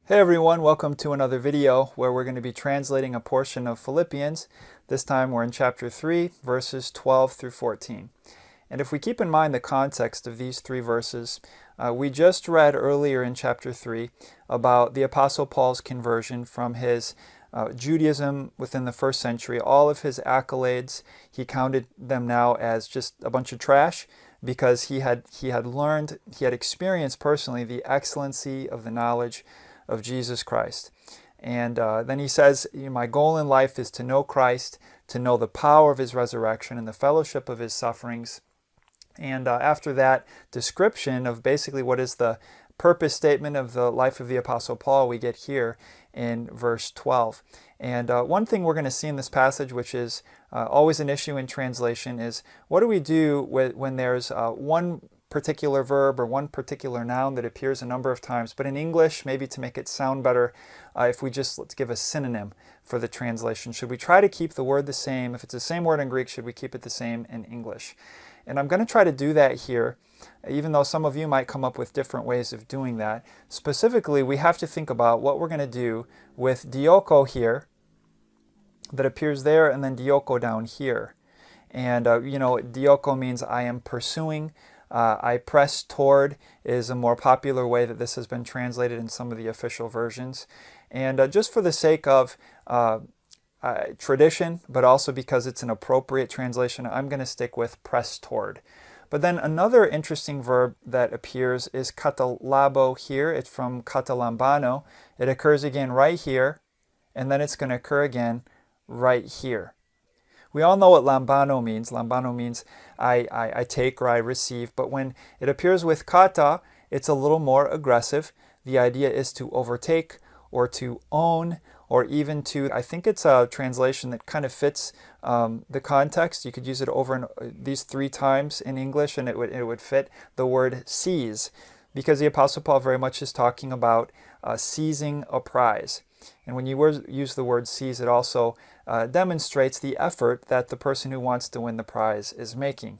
Hey everyone, welcome to another video where we're going to be translating a portion of Philippians. This time we're in chapter 3, verses 12 through 14. And if we keep in mind the context of these three verses, we just read earlier in chapter 3 about the Apostle Paul's conversion from his Judaism within the first century. All of his accolades, he counted them now as just a bunch of trash because he had experienced personally the excellency of the knowledge of Jesus Christ. And then he says, my goal in life is to know Christ, to know the power of his resurrection and the fellowship of his sufferings. And after that description of basically what is the purpose statement of the life of the Apostle Paul, we get here in verse 12. And one thing we're going to see in this passage, which is always an issue in translation, is what do we do when there's one particular verb or one particular noun that appears a number of times, but in English, maybe to make it sound better, if we just let's give a synonym for the translation. Should we try to keep the word the same? If it's the same word in Greek, should we keep it the same in English? And I'm going to try to do that here, even though some of you might come up with different ways of doing that. Specifically, we have to think about what we're going to do with dioko here that appears there and then dioko down here. And dioko means I am pursuing. I press toward is a more popular way that this has been translated in some of the official versions. And just for the sake of tradition, but also because it's an appropriate translation, I'm going to stick with press toward. But then another interesting verb that appears is katalabo here. It's from katalambano. It occurs again right here, and then it's going to occur again right here. We all know what lambano means. Lambano means I take or I receive, but when it appears with kata, it's a little more aggressive. The idea is to overtake or to own, or even to, I think it's a translation that kind of fits the context. You could use it over these three times in English and it would fit the word seize, because the Apostle Paul very much is talking about seizing a prize. And when you use the word seize, it also demonstrates the effort that the person who wants to win the prize is making.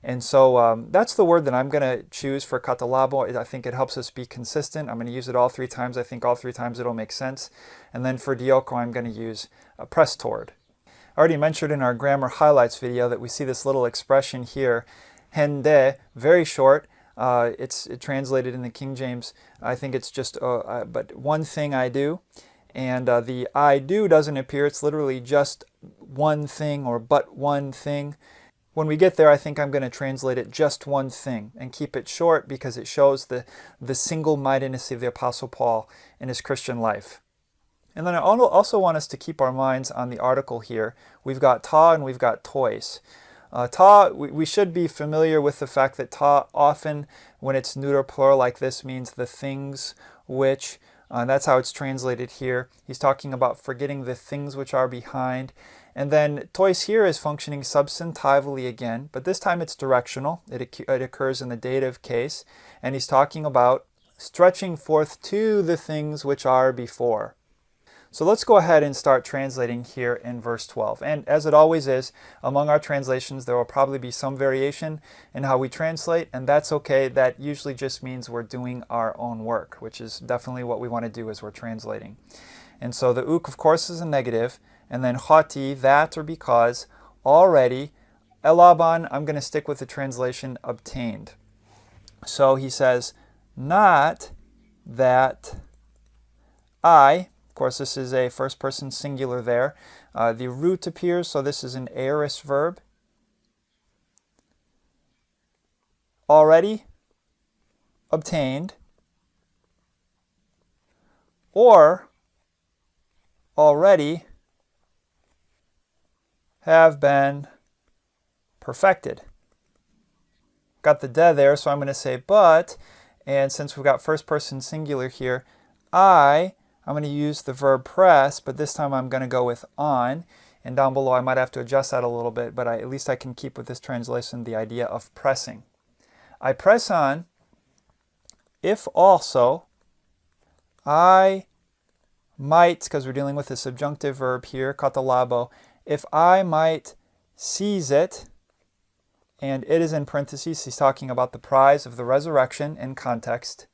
And so that's the word that I'm going to choose for katalabo. I think it helps us be consistent. I'm going to use it all three times. I think all three times it'll make sense. And then for dioko, I'm going to use press toward. I already mentioned in our grammar highlights video that we see this little expression here, hende, very short. It's translated in the King James. I think it's just, but one thing I do. And the I do doesn't appear. It's literally just one thing or but one thing. When we get there, I think I'm going to translate it just one thing and keep it short because it shows the single-mindedness of the Apostle Paul in his Christian life. And then I also want us to keep our minds on the article here. We've got ta and we've got tois. Ta, we should be familiar with the fact that ta often, when it's neuter plural like this, means the things which. That's how it's translated here. He's talking about forgetting the things which are behind. And then tois here is functioning substantively again, but this time it's directional. It occurs in the dative case. And he's talking about stretching forth to the things which are before. So let's go ahead and start translating here in verse 12. And as it always is, among our translations, there will probably be some variation in how we translate, and that's okay. That usually just means we're doing our own work, which is definitely what we want to do as we're translating. And so the uk, of course, is a negative, and then hoti, that or because, already, elaban, I'm going to stick with the translation obtained. So he says, not that I. Of course, this is a first person singular there. The root appears, so this is an aorist verb. Already obtained, or already have been perfected. Got the de there, so I'm going to say but, and since we've got first person singular here, I'm going to use the verb press, but this time I'm going to go with on. And down below I might have to adjust that a little bit, but at least I can keep with this translation the idea of pressing. I press on if also I might, because we're dealing with a subjunctive verb here, katalabo, if I might seize it, and it is in parentheses, he's talking about the prize of the resurrection in context.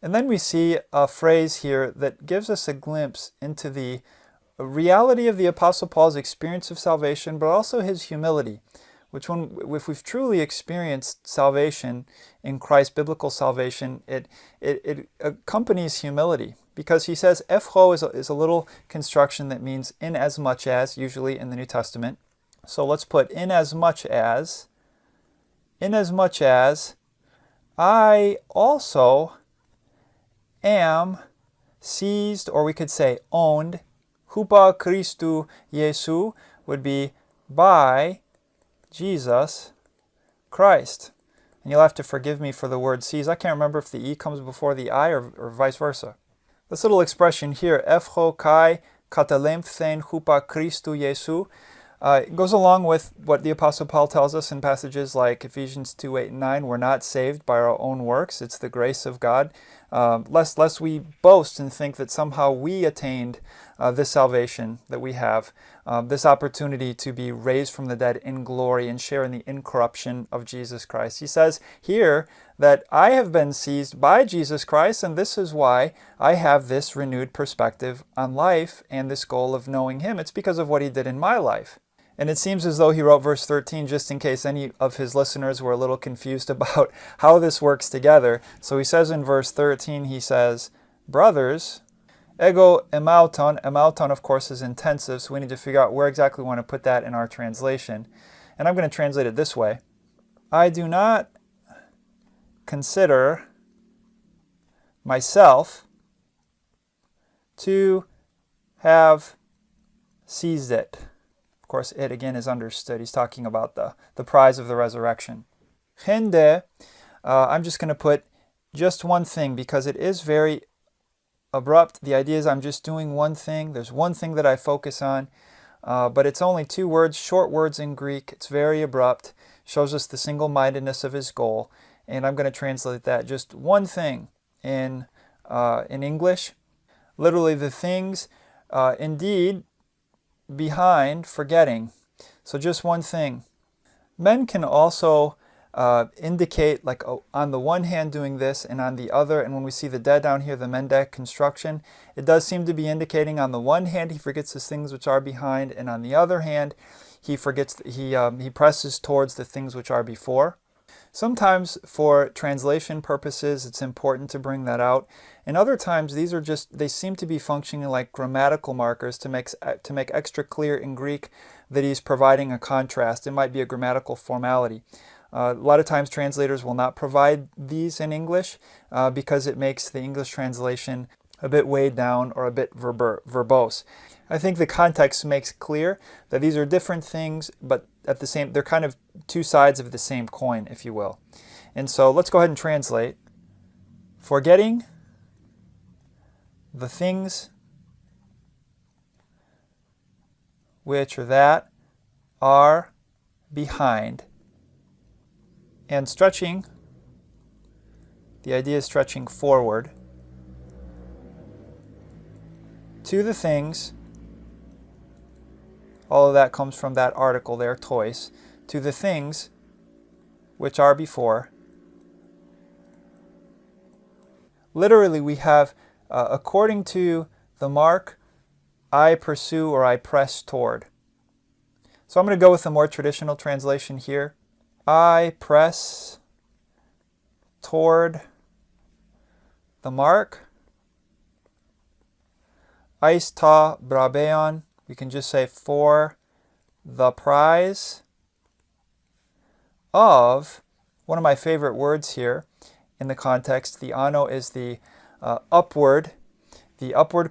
And then we see a phrase here that gives us a glimpse into the reality of the Apostle Paul's experience of salvation, but also his humility, which if we've truly experienced salvation in Christ, biblical salvation, it accompanies humility. Because he says, "Efho" is a little construction that means "in as much as," usually in the New Testament. So let's put "in as much as I also am seized," or we could say owned. Hupa Christu Jesu would be by Jesus Christ. And you'll have to forgive me for the word seized. I can't remember if the E comes before the I or vice versa. This little expression here, "Efho kai katalemphthen hupa Christu Jesu," it goes along with what the Apostle Paul tells us in passages like Ephesians 2:8-9. We're not saved by our own works. It's the grace of God. Lest we boast and think that somehow we attained this salvation that we have, this opportunity to be raised from the dead in glory and share in the incorruption of Jesus Christ. He says here that I have been seized by Jesus Christ, and this is why I have this renewed perspective on life and this goal of knowing Him. It's because of what He did in my life. And it seems as though he wrote verse 13 just in case any of his listeners were a little confused about how this works together. So he says in verse 13, he says, "Brothers, ego emauton." Emauton, of course, is intensive, so we need to figure out where exactly we want to put that in our translation. And I'm going to translate it this way. I do not consider myself to have seized it. Of course, it again is understood. He's talking about the prize of the resurrection. Hende, I'm just going to put just one thing because it is very abrupt. The idea is I'm just doing one thing. There's one thing that I focus on, but it's only 2 words, short words in Greek. It's very abrupt. Shows us the single-mindedness of his goal. And I'm going to translate that just one thing in English. Literally the things, indeed, behind forgetting. So just one thing. Men can also indicate like on the one hand doing this and on the other, and when we see the dead down here, the mendek construction, it does seem to be indicating on the one hand he forgets the things which are behind, and on the other hand he presses towards the things which are before. Sometimes for translation purposes it's important to bring that out, and other times they seem to be functioning like grammatical markers to make extra clear in Greek that he's providing a contrast. It might be a grammatical formality. A lot of times translators will not provide these in English because it makes the English translation a bit weighed down or a bit verbose. I think the context makes clear that these are different things, but at the same, they're kind of 2 sides of the same coin, if you will. And so let's go ahead and translate. Forgetting the things which or that are behind, and stretching, the idea is stretching forward to the things, all of that comes from that article there, tois, to the things which are before. Literally we have, according to the mark, I pursue or I press toward. So I'm going to go with a more traditional translation here. I press toward the mark. Eis ta brabeon, we can just say for the prize of, one of my favorite words here in the context, the ano is the upward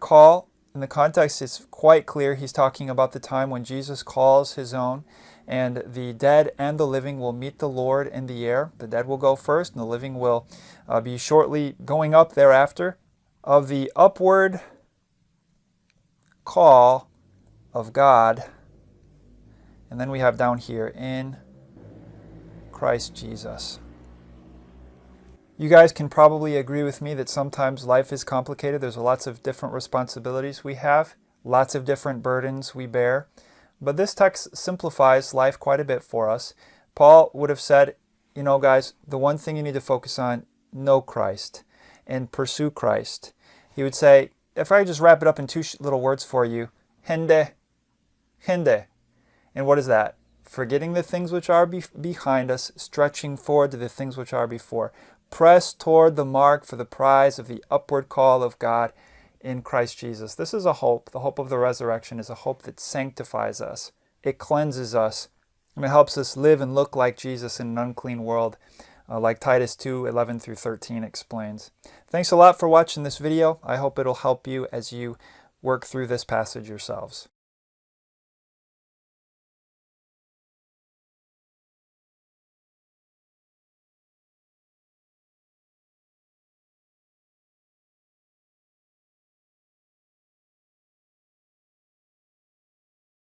call. In the context, it's quite clear he's talking about the time when Jesus calls his own, and the dead and the living will meet the Lord in the air. The dead will go first, and the living will be shortly going up thereafter. Of the upward call of God. And then we have down here, in Christ Jesus. You guys can probably agree with me that sometimes life is complicated. There's lots of different responsibilities we have, lots of different burdens we bear. But this text simplifies life quite a bit for us. Paul would have said, you know guys, the one thing you need to focus on, know Christ. and pursue Christ. He would say, if I just wrap it up in two little words for you, hende, hende. And what is that? Forgetting the things which are behind us, stretching forward to the things which are before. Press toward the mark for the prize of the upward call of God in Christ Jesus. This is a hope. The hope of the resurrection is a hope that sanctifies us. It cleanses us, and it helps us live and look like Jesus in an unclean world, like Titus 2:11 through 13 explains. Thanks a lot for watching this video. I hope it'll help you as you work through this passage yourselves.